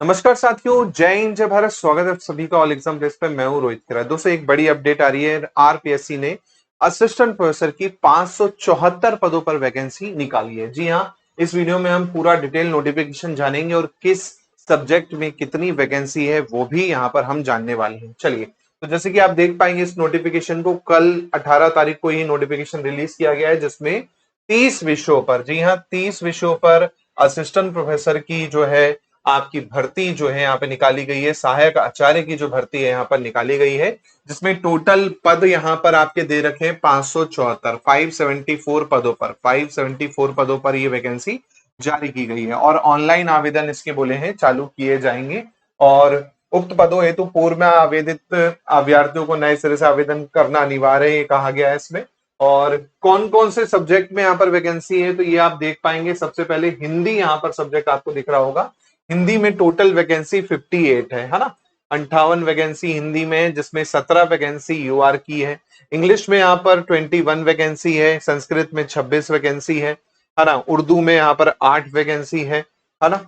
नमस्कार साथियों, जय हिंद जय भारत। स्वागत है सभी का ऑल एग्जाम डेस्क पे। मैं हूं रोहित खेरा। दोस्तों, एक बड़ी अपडेट आ रही है। आरपीएससी ने असिस्टेंट प्रोफेसर की 574 पदों पर वैकेंसी निकाली है। जी हाँ, इस वीडियो में हम पूरा डिटेल नोटिफिकेशन जानेंगे और किस सब्जेक्ट में कितनी वैकेंसी है वो भी यहाँ पर हम जानने वाले हैं। चलिए, तो जैसे कि आप देख पाएंगे इस नोटिफिकेशन को, कल 18 तारीख को ये नोटिफिकेशन रिलीज किया गया है, जिसमें 30 विषयों पर, जी हाँ 30 विषयों पर असिस्टेंट प्रोफेसर की जो है आपकी भर्ती जो है यहाँ पे निकाली गई है। सहायक आचार्य की जो भर्ती है यहाँ पर निकाली गई है, जिसमें टोटल पद यहाँ पर आपके दे रखे हैं 574, 574 पदों पर, 574 पदों पर ये वैकेंसी जारी की गई है। और ऑनलाइन आवेदन इसके बोले हैं चालू किए जाएंगे। और उक्त पदों हेतु पूर्व में आवेदित अभ्यर्थियों को नए सिरे से आवेदन करना अनिवार्य है, ये कहा गया है इसमें। और कौन कौन से सब्जेक्ट में यहाँ पर वैकेंसी है तो ये आप देख पाएंगे। सबसे पहले हिंदी यहाँ पर सब्जेक्ट आपको दिख रहा होगा। हिंदी में टोटल वैकेंसी 58 है ना। 58 वैकेंसी हिंदी में है, जिसमें 17 वैकेंसी यूआर की है। इंग्लिश में यहाँ पर 21 वैकेंसी है। संस्कृत में 26 वैकेंसी है ना। उर्दू में यहाँ पर 8 वैकेंसी है ना।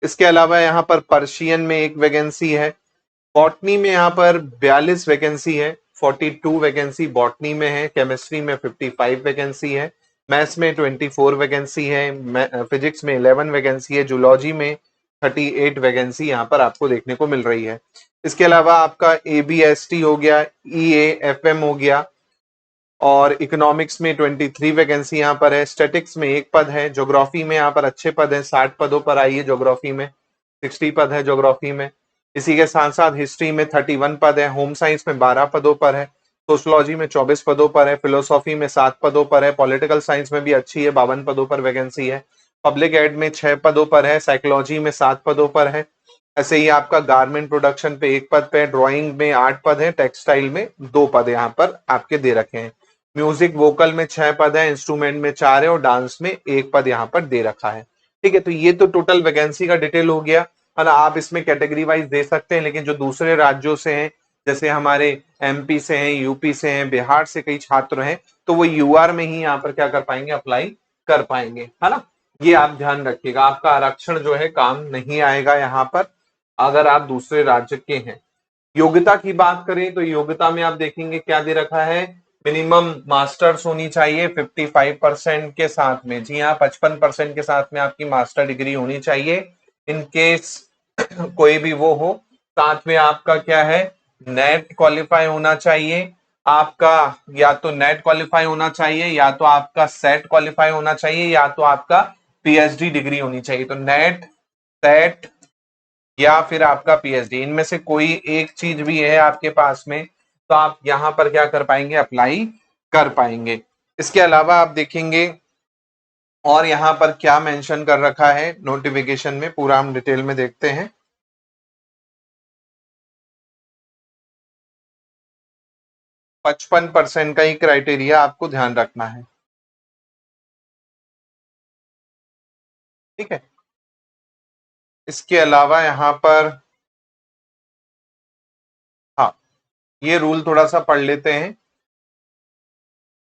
इसके अलावा यहाँ पर पर्शियन में 1 वैकेंसी है। बॉटनी में यहाँ पर 42 वैकेंसी है। 42 वैकेंसी बॉटनी में है। केमिस्ट्री में 55 वैकेंसी है। मैथ्स में 24 वैकेंसी है। फिजिक्स में 11 वैकेंसी है। जूलॉजी में 38 वैकेंसी यहाँ पर आपको देखने को मिल रही है। इसके अलावा आपका एबीएसटी हो गया, ईएएफएम हो गया, और इकोनॉमिक्स में 23 वैकेंसी यहाँ पर है। स्टैटिक्स में 1 पद है। ज्योग्राफी में यहाँ पर अच्छे पद है, 60 पदों पर आई है। ज्योग्राफी में 60 पद है ज्योग्राफी में। इसी के साथ साथ हिस्ट्री में 31 पद है। होम साइंस में 12 पदों पर है। सोशियोलॉजी में 24 पदों पर है। फिलोसॉफी में 7 पदों पर है। पॉलिटिकल साइंस में भी अच्छी है, 52 पदों पर वैकेंसी है। पब्लिक एड में 6 पदों पर है। साइकोलॉजी में 7 पदों पर है। ऐसे ही आपका गारमेंट प्रोडक्शन पे 1 पद पे, ड्राइंग में 8 पद है, टेक्सटाइल में 2 पद यहाँ पर आपके दे रखे हैं। म्यूजिक वोकल में 6 पद है, इंस्ट्रूमेंट में 4 है, और डांस में 1 पद यहाँ पर दे रखा है। ठीक है, तो ये तो टोटल वैकेंसी का डिटेल हो गया है ना। आप इसमें कैटेगरी वाइज दे सकते हैं, लेकिन जो दूसरे राज्यों से हैं, जैसे हमारे एमपी से हैं, यूपी से हैं, बिहार से कई छात्र हैं, तो वो यूआर में ही यहाँ पर क्या कर पाएंगे, अप्लाई कर पाएंगे, है ना। ये आप ध्यान रखिएगा, आपका आरक्षण जो है काम नहीं आएगा यहाँ पर अगर आप दूसरे राज्य के हैं। योग्यता की बात करें तो योग्यता में आप देखेंगे क्या दे रखा है। मिनिमम मास्टर्स होनी चाहिए 55% के साथ में। जी हाँ, 55% के साथ में आपकी मास्टर डिग्री होनी चाहिए। इन केस कोई भी वो हो, साथ में आपका क्या है, नेट क्वालिफाई होना चाहिए आपका। या तो नेट क्वालिफाई होना चाहिए, या तो आपका सेट क्वालिफाई होना चाहिए, या तो आपका पीएचडी डिग्री होनी चाहिए। तो नेट, सेट या फिर आपका पीएचडी, इनमें से कोई एक चीज भी है आपके पास में, तो आप यहां पर क्या कर पाएंगे, अप्लाई कर पाएंगे। इसके अलावा आप देखेंगे और यहां पर क्या मेंशन कर रखा है नोटिफिकेशन में, पूरा हम डिटेल में देखते हैं। 55% का ही क्राइटेरिया आपको ध्यान रखना है। ठीक है, इसके अलावा यहां पर, हाँ, ये रूल थोड़ा सा पढ़ लेते हैं।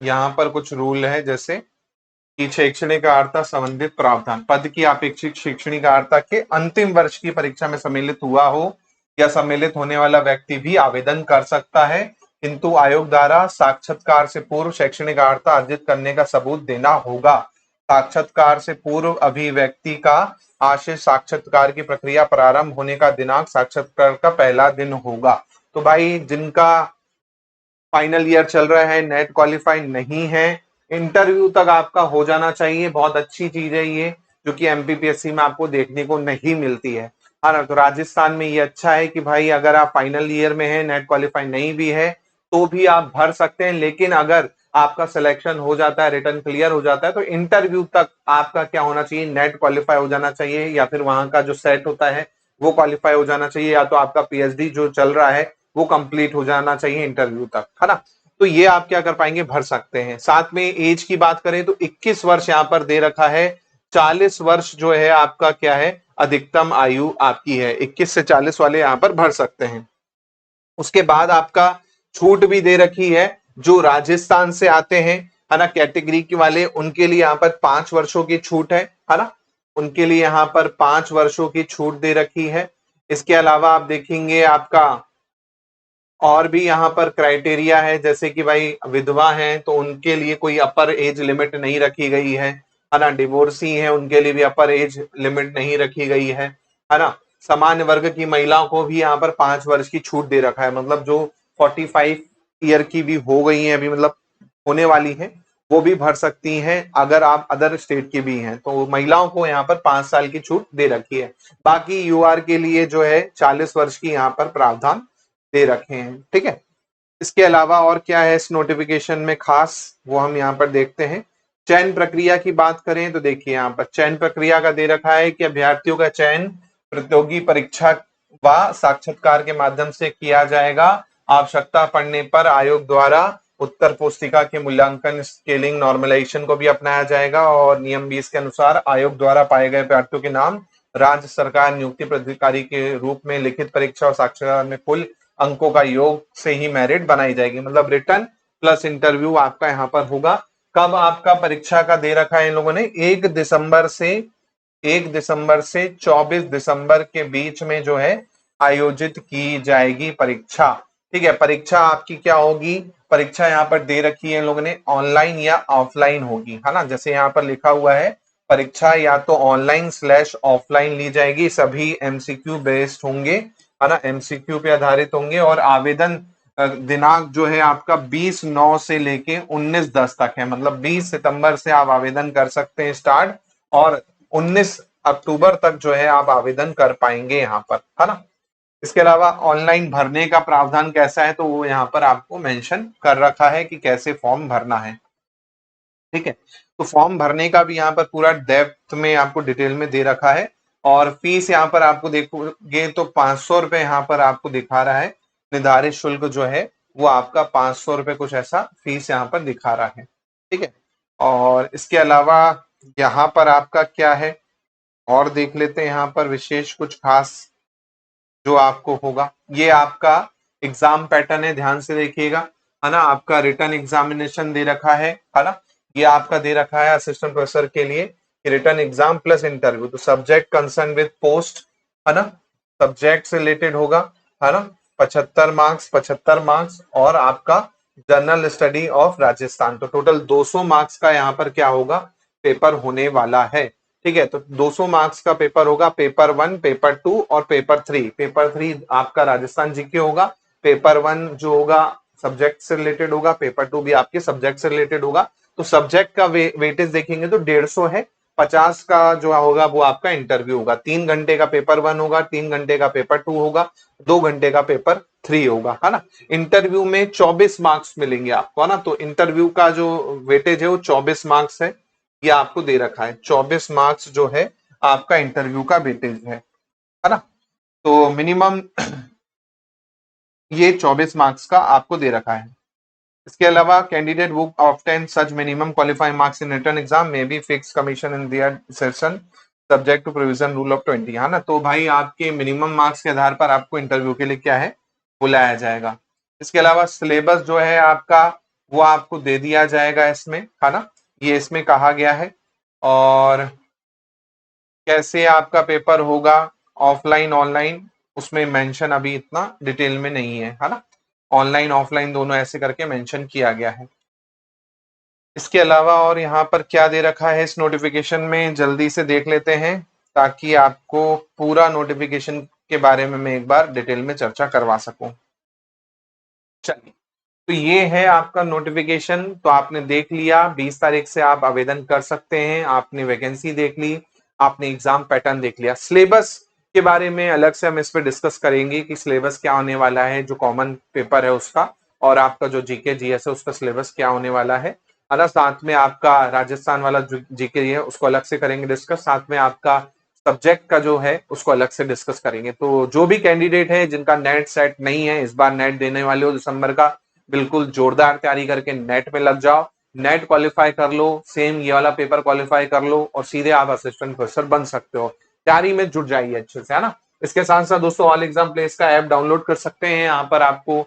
यहां पर कुछ रूल है, जैसे कि शैक्षणिक अर्हता संबंधित प्रावधान, पद की अपेक्षित शैक्षणिक अर्हता के अंतिम वर्ष की परीक्षा में सम्मिलित हुआ हो या सम्मिलित होने वाला व्यक्ति भी आवेदन कर सकता है, किंतु आयोग द्वारा साक्षात्कार से पूर्व शैक्षणिक अर्हता अर्जित करने का सबूत देना होगा। साक्षात्कार से पूर्व अभिव्यक्ति का आशय साक्षात्कार की प्रक्रिया प्रारंभ होने का दिनांक साक्षात्कार का पहला दिन होगा। तो भाई, जिनका फाइनल ईयर चल रहा है, नेट क्वालिफाई नहीं है, इंटरव्यू तक आपका हो जाना चाहिए। बहुत अच्छी चीज है ये, जो कि एमपीपीएससी में आपको देखने को नहीं मिलती है ना। तो राजस्थान में ये अच्छा है कि भाई अगर आप फाइनल ईयर में है, नेट क्वालिफाई नहीं भी है, तो भी आप भर सकते हैं। लेकिन अगर आपका सिलेक्शन हो जाता है, रिटर्न क्लियर हो जाता है, तो इंटरव्यू तक आपका क्या होना चाहिए, नेट क्वालिफाई हो जाना चाहिए, या फिर वहां का जो सेट होता है वो क्वालिफाई हो जाना चाहिए, या तो आपका पीएचडी जो चल रहा है वो कंप्लीट हो जाना चाहिए इंटरव्यू तक, है ना। तो ये आप क्या कर पाएंगे, भर सकते हैं। साथ में एज की बात करें तो 21 वर्ष यहाँ पर दे रखा है। 40 वर्ष जो है आपका क्या है, अधिकतम आयु आपकी है। 21 से 40 वाले यहाँ पर भर सकते हैं। उसके बाद आपका छूट भी दे रखी है, जो राजस्थान से आते हैं, है ना, कैटेगरी के वाले, उनके लिए यहाँ पर 5 वर्षों की छूट है ना। उनके लिए यहाँ पर 5 वर्षों की छूट दे रखी है। इसके अलावा आप देखेंगे आपका और भी यहाँ पर क्राइटेरिया है, जैसे कि भाई विधवा हैं तो उनके लिए कोई अपर एज लिमिट नहीं रखी गई है ना। डिवोर्सी हैं उनके लिए भी अपर एज लिमिट नहीं रखी गई है ना। सामान्य वर्ग की महिलाओं को भी यहाँ पर 5 वर्ष की छूट दे रखा है, मतलब जो 45 ईयर की भी हो गई है अभी, मतलब होने वाली है, वो भी भर सकती हैं अगर आप अदर स्टेट की भी हैं, तो महिलाओं को यहाँ पर 5 साल की छूट दे रखी है। बाकी यूआर के लिए जो है 40 वर्ष की यहाँ पर प्रावधान दे रखे हैं, ठीक है। इसके अलावा और क्या है इस नोटिफिकेशन में खास, वो हम यहाँ पर देखते हैं। चयन प्रक्रिया की बात करें तो देखिए यहाँ पर चयन प्रक्रिया का दे रखा है कि अभ्यर्थियों का चयन प्रतियोगी परीक्षा व साक्षात्कार के माध्यम से किया जाएगा। आवश्यकता पड़ने पर आयोग द्वारा उत्तर पुस्तिका के मूल्यांकन स्केलिंग नॉर्मलाइजेशन को भी अपनाया जाएगा और नियम 20 के अनुसार आयोग द्वारा पाए गए अभ्यर्थियों के नाम राज्य सरकार नियुक्ति प्राधिकारी के रूप में लिखित परीक्षा और साक्षात्कार में कुल अंकों का योग से ही मेरिट बनाई जाएगी। मतलब रिटर्न प्लस इंटरव्यू आपका यहाँ पर होगा। कब आपका परीक्षा का दे रखा है इन लोगों ने, 1 दिसंबर से 24 दिसंबर के बीच में जो है आयोजित की जाएगी परीक्षा, ठीक है। परीक्षा आपकी क्या होगी, परीक्षा यहाँ पर दे रखी है इन लोगों ने ऑनलाइन या ऑफलाइन होगी, है ना। जैसे यहाँ पर लिखा हुआ है परीक्षा या तो ऑनलाइन/ऑफलाइन ली जाएगी, सभी एमसीक्यू बेस्ड होंगे, है ना, एमसीक्यू पे आधारित होंगे और आवेदन दिनांक जो है आपका 20/9 से लेके 19/10 तक है। मतलब 20 सितंबर से आप आवेदन कर सकते हैं स्टार्ट, और 19 अक्टूबर तक जो है आप आवेदन कर पाएंगे यहाँ पर, है ना। इसके अलावा ऑनलाइन भरने का प्रावधान कैसा है तो वो यहाँ पर आपको मेंशन कर रखा है कि कैसे फॉर्म भरना है, ठीक है। तो फॉर्म भरने का भी यहाँ पर पूरा डेप्थ में आपको डिटेल में दे रखा है। और फीस यहाँ पर आपको देखोगे तो 500 रुपए यहाँ पर आपको दिखा रहा है, निर्धारित शुल्क जो है वो आपका 500 रुपए कुछ ऐसा फीस यहाँ पर दिखा रहा है, ठीक है। और इसके अलावा यहाँ पर आपका क्या है और देख लेते हैं यहाँ पर विशेष कुछ खास जो आपको होगा। ये आपका एग्जाम पैटर्न है, ध्यान से देखिएगा, है ना। आपका रिटर्न एग्जामिनेशन दे रखा है ना। ये आपका दे रखा है असिस्टेंट प्रोफेसर के लिए रिटर्न एग्जाम प्लस इंटरव्यू। तो सब्जेक्ट कंसर्न विद पोस्ट, है ना, सब्जेक्ट से रिलेटेड होगा, है ना। 75 मार्क्स और आपका जनरल स्टडी ऑफ राजस्थान, तो टोटल 200 मार्क्स का यहाँ पर क्या होगा, पेपर होने वाला है, ठीक है। तो 200 मार्क्स का पेपर होगा, पेपर 1, पेपर 2 और पेपर 3। पेपर 3 आपका राजस्थान जीके होगा, पेपर 1 जो होगा सब्जेक्ट से रिलेटेड होगा, पेपर 2 भी आपके सब्जेक्ट से रिलेटेड होगा। तो सब्जेक्ट का वेटेज देखेंगे तो 150 है, 50 का जो होगा वो आपका इंटरव्यू होगा। 3 घंटे का पेपर 1 होगा, 3 घंटे का पेपर 2 होगा, 2 घंटे का पेपर 3 होगा, है ना। इंटरव्यू में 24 मार्क्स मिलेंगे आपको, है ना। तो इंटरव्यू का जो वेटेज है वो 24 मार्क्स है, ये आपको दे रखा है। 24 मार्क्स जो है आपका इंटरव्यू का वेटेज है ना। तो मिनिमम ये 24 मार्क्स का आपको दे रखा है। इसके अलावा candidate book obtain such minimum qualifying marks in written exam में be fix commission in their session subject to provision rule of 20, है ना। तो भाई आपके मिनिमम मार्क्स के आधार पर आपको इंटरव्यू के लिए क्या है बुलाया जाएगा। इसके अलावा सिलेबस जो है आपका वो आपको दे दिया जाएगा इसमें, है ना, ये इसमें कहा गया है। और कैसे आपका पेपर होगा ऑफलाइन ऑनलाइन उसमें मेंशन अभी इतना डिटेल में नहीं है ना। ऑनलाइन ऑफलाइन दोनों ऐसे करके मेंशन किया गया है। इसके अलावा और यहाँ पर क्या दे रखा है इस नोटिफिकेशन में जल्दी से देख लेते हैं, ताकि आपको पूरा नोटिफिकेशन के बारे में मैं एक बार डिटेल में चर्चा करवा सकूं। चलिए, तो ये है आपका नोटिफिकेशन। तो आपने देख लिया, 20 तारीख से आप आवेदन कर सकते हैं, आपने वैकेंसी देख ली, आपने एग्जाम पैटर्न देख लिया। सिलेबस के बारे में अलग से हम इस पर डिस्कस करेंगे कि सिलेबस क्या होने वाला है, जो कॉमन पेपर है उसका, और आपका जो जीके जीएस है उसका सिलेबस क्या होने वाला है ना। साथ में आपका राजस्थान वाला जो जीके है उसको अलग से करेंगे डिस्कस, साथ में आपका सब्जेक्ट का जो है उसको अलग से डिस्कस करेंगे। तो जो भी कैंडिडेट है जिनका नेट सेट नहीं है, इस बार नेट देने वाले हो दिसंबर का, बिल्कुल जोरदार तैयारी करके नेट में लग जाओ, नेट क्वालिफाई कर लो, सेम ये वाला पेपर क्वालिफाई कर लो और सीधे आप असिस्टेंट प्रोफेसर बन सकते हो। तैयारी में जुट जाइए अच्छे से, है ना। इसके साथ साथ दोस्तों ऑल एग्जाम प्लेस का ऐप डाउनलोड कर सकते हैं। यहाँ पर आपको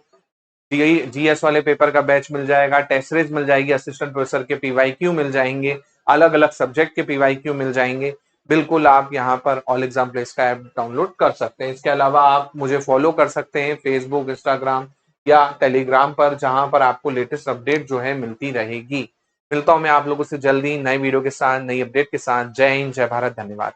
जीएस वाले पेपर का बैच मिल जाएगा, टेस्ट सीरीज मिल जाएगी, असिस्टेंट प्रोफेसर के पीवाईक्यू मिल जाएंगे, अलग अलग सब्जेक्ट के पीवाईक्यू मिल जाएंगे, बिल्कुल आप यहाँ पर ऑल एग्जाम प्लेस का ऐप डाउनलोड कर सकते हैं। इसके अलावा आप मुझे फॉलो कर सकते हैं फेसबुक, इंस्टाग्राम या टेलीग्राम पर, जहां पर आपको लेटेस्ट अपडेट जो है मिलती रहेगी। मिलता हूं मैं आप लोगों से जल्दी नए वीडियो के साथ, नई अपडेट के साथ। जय हिंद, जय भारत, धन्यवाद।